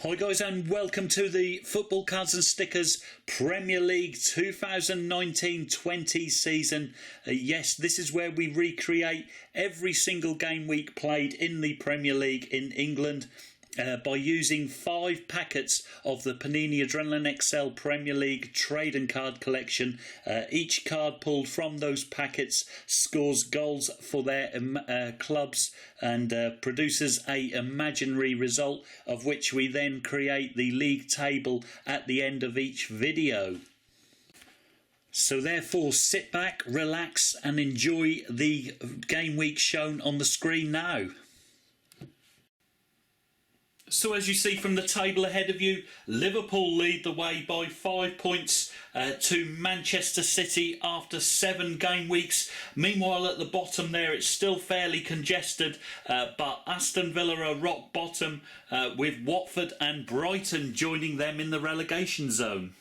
Hi guys, and welcome to the Football Cards and Stickers Premier League 2019-20 season. Yes, this is where we recreate every single game week played in the Premier League in England by using 5 packets of the Panini Adrenalyn XL Premier League trade and card collection. Each card pulled from those packets scores goals for their clubs and produces an imaginary result, of which we then create the league table at the end of each video. So therefore, sit back, relax and enjoy the game week shown on the screen now. So as you see from the table ahead of you, Liverpool lead the way by 5 points to Manchester City after 7 game weeks. Meanwhile, at the bottom there, it's still fairly congested, but Aston Villa are rock bottom with Watford and Brighton joining them in the relegation zone.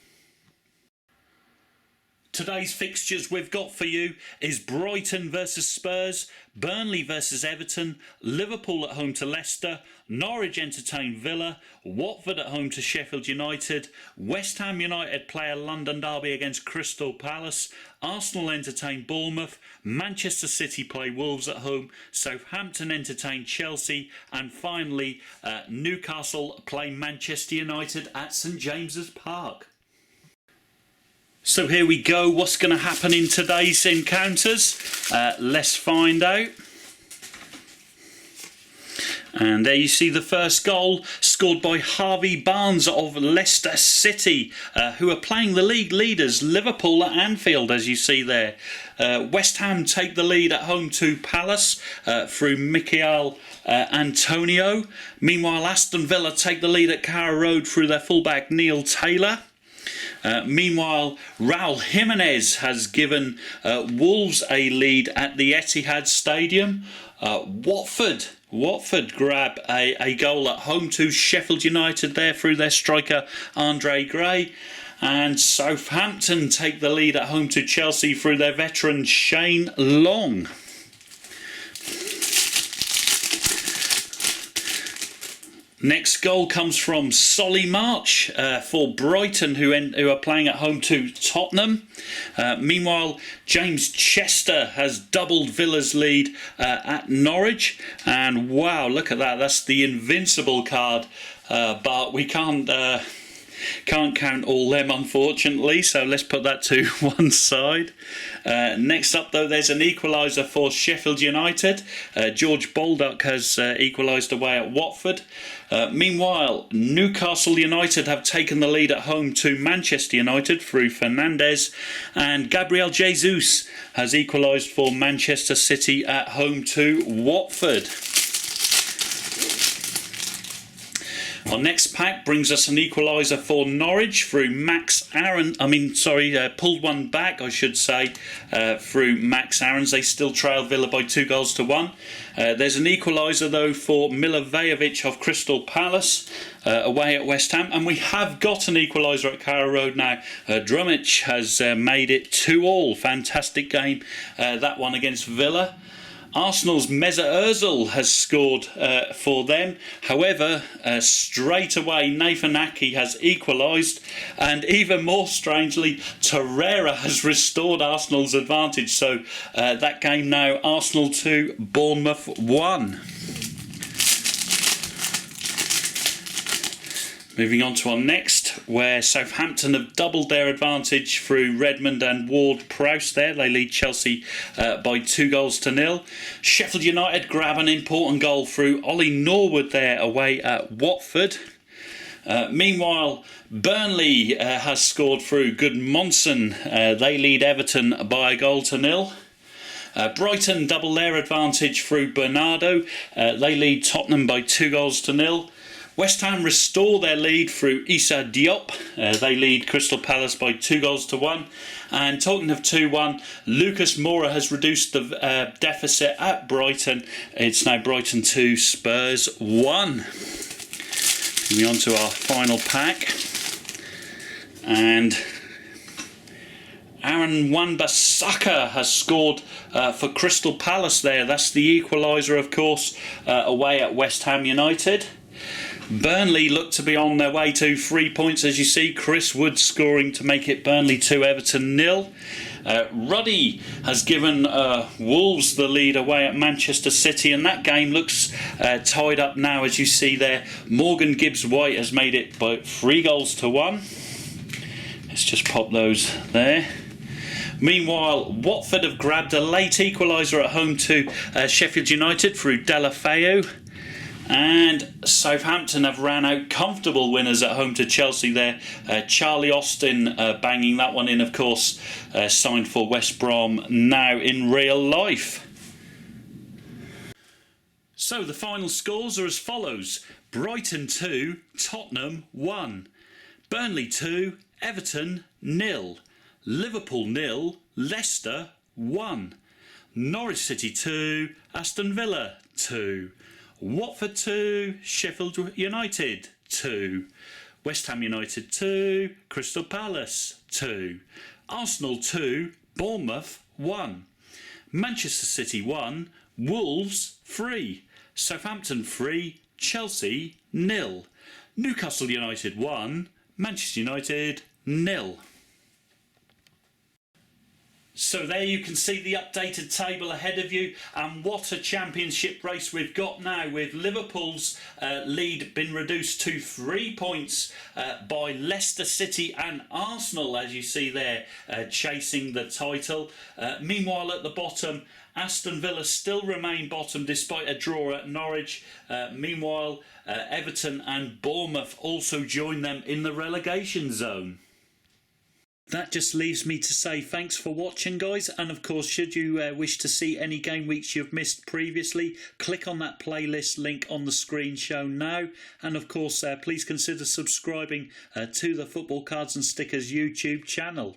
Today's fixtures we've got for you is Brighton versus Spurs, Burnley versus Everton, Liverpool at home to Leicester, Norwich entertain Villa, Watford at home to Sheffield United, West Ham United play a London derby against Crystal Palace, Arsenal entertain Bournemouth, Manchester City play Wolves at home, Southampton entertain Chelsea, and finally Newcastle play Manchester United at St James's Park. So here we go, what's going to happen in today's encounters? Let's find out. And there you see the first goal scored by Harvey Barnes of Leicester City, who are playing the league leaders Liverpool at Anfield, as you see there. West Ham take the lead at home to Palace through Michael Antonio. Meanwhile, Aston Villa take the lead at Carrow Road through their fullback Neil Taylor. Meanwhile, Raul Jimenez has given Wolves a lead at the Etihad Stadium. Watford grab a goal at home to Sheffield United there through their striker Andre Gray. And Southampton take the lead at home to Chelsea through their veteran Shane Long. Next goal comes from Solly March for Brighton, who are playing at home to Tottenham. Meanwhile, James Chester has doubled Villa's lead at Norwich. And wow, look at that. That's the invincible card. But we can't count all them, unfortunately, so let's put that to one side. Next up, though, there's an equaliser for Sheffield United. George Baldock has equalised away at Watford. Meanwhile, Newcastle United have taken the lead at home to Manchester United through Fernandes, and Gabriel Jesus has equalised for Manchester City at home to Watford. Our next pack brings us an equaliser for Norwich through pulled one back, I should say, through Max Aarons. They still trail Villa by 2-1. There's an equaliser, though, for Milivojevic of Crystal Palace away at West Ham. And we have got an equaliser at Carrow Road now. Drummich has made it 2-2. Fantastic game, that one against Villa. Arsenal's Mesut Ozil has scored for them. However, straight away Nathan Ake has equalised, and even more strangely, Torreira has restored Arsenal's advantage. So that game now, Arsenal 2, Bournemouth 1. Moving on to our next, where Southampton have doubled their advantage through Redmond and Ward-Prowse there. They lead Chelsea by 2-0. Sheffield United grab an important goal through Ollie Norwood there away at Watford. Meanwhile, Burnley has scored through Goodmanson. They lead Everton by 1-0. Brighton double their advantage through Bernardo. They lead Tottenham by 2-0. West Ham restore their lead through Issa Diop. They lead Crystal Palace by 2-1. And talking of 2-1, Lucas Moura has reduced the deficit at Brighton. It's now Brighton 2, Spurs 1. Moving on to our final pack. And Aaron Wan-Bissaka has scored for Crystal Palace there. That's the equaliser, of course, away at West Ham United. Burnley look to be on their way to 3 points, as you see. Chris Wood scoring to make it Burnley 2, Everton 0. Ruddy has given Wolves the lead away at Manchester City, and that game looks tied up now, as you see there. Morgan Gibbs-White has made it by 3 goals to 1. Let's just pop those there. Meanwhile, Watford have grabbed a late equaliser at home to Sheffield United through Delafeu. And Southampton have ran out comfortable winners at home to Chelsea there. Charlie Austin banging that one in, of course, signed for West Brom now in real life. So the final scores are as follows. Brighton 2, Tottenham 1. Burnley 2, Everton 0. Liverpool 0, Leicester 1. Norwich City 2, Aston Villa 2. Watford 2, Sheffield United 2, West Ham United 2, Crystal Palace 2, Arsenal 2, Bournemouth 1, Manchester City 1, Wolves 3, Southampton 3, Chelsea 0, Newcastle United 1, Manchester United 0. So there you can see the updated table ahead of you, and what a championship race we've got now, with Liverpool's lead been reduced to 3 points by Leicester City and Arsenal, as you see there, chasing the title. Meanwhile at the bottom, Aston Villa still remain bottom despite a draw at Norwich. Meanwhile, Everton and Bournemouth also join them in the relegation zone. That just leaves me to say thanks for watching, guys, and of course, should you wish to see any game weeks you've missed previously, click on that playlist link on the screen shown now, and of course please consider subscribing to the Football Cards and Stickers YouTube channel.